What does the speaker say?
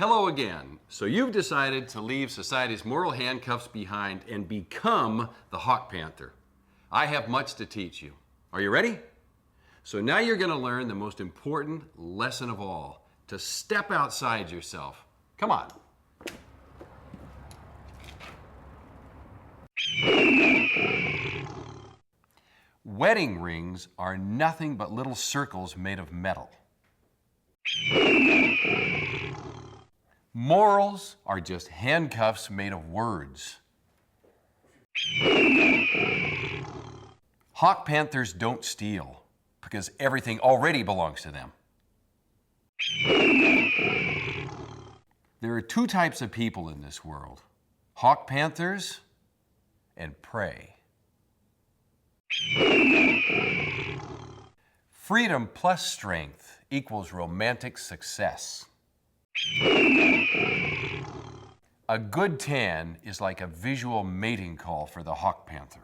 Hello again. So you've decided to leave society's moral handcuffs behind and become the Hawkpanther. I have much to teach you. Are you ready? So now you're going to learn the most important lesson of all, to step outside yourself. Come on. Wedding rings are nothing but little circles made of metal. Morals are just handcuffs made of words. Hawkpanthers don't steal because everything already belongs to them. There are two types of people in this world: Hawkpanthers and prey. Freedom plus strength equals romantic success. A good tan is like a visual mating call for the Hawkpanther.